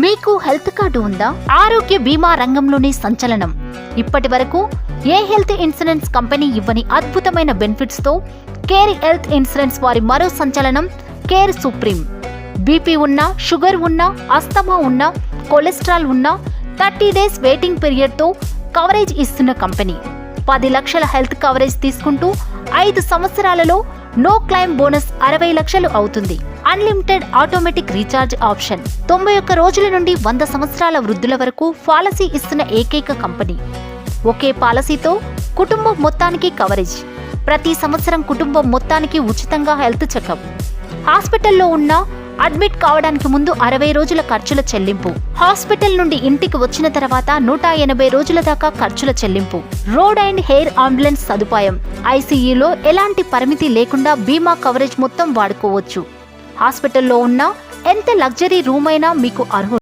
మీకు health card ఉందా? ఆరోగ్య బీమా రంగంలోని సంచలనం. ఇప్పటి వరకు ఏ హెల్త్ ఇన్సూరెన్స్ కంపెనీ ఇవ్వని అద్భుతమైన బెనిఫిట్స్ తో కేర్ హెల్త్ ఇన్సూరెన్స్ వారి మరో సంచలనం కేర్ సుప్రీం. బీపీ ఉన్నా, షుగర్ ఉన్నా, అస్తమా ఉన్నా, కొలెస్ట్రాల్ ఉన్నా 30 డేస్ వెయిటింగ్ పీరియడ్ తో కవరేజ్ ఇస్తున్న కంపెనీ. 10 లక్షల హెల్త్ కవరేజ్ తీసుకుంటూ 5 సంవత్సరాలలో నో క్లైమ్ బోనస్ 60 లక్షలు అవుతుంది. Unlimited automatic recharge option. 91 రోజుల నుండి 100 సంవత్సరాల వృద్ధుల వరకు పాలసీ ఇస్తున్న ఏకైక కంపెనీ. ఒకే పాలసీతో కుటుంబం మొత్తానికి కవరేజ్. ప్రతి సంవత్సరం కుటుంబం మొత్తానికి ఉచితంగా హెల్త్ చెకప్. హాస్పిటల్లో ఉన్న అడ్మిట్ కావడానికి ముందు 60 రోజుల ఖర్చుల చెల్లింపు. హాస్పిటల్ నుండి ఇంటికి వచ్చిన తర్వాత 180 రోజుల దాకా ఖర్చుల చెల్లింపు. రోడ్ అండ్ హెయిర్ అంబులెన్స్ సదుపాయం. ఐసీయూలో ఎలాంటి పరిమితి లేకుండా బీమా కవరేజ్ మొత్తం వాడుకోవచ్చు. హాస్పిటల్లో ఉన్న ఎంత లగ్జరీ రూమ్ అయినా మీకు అర్హులు.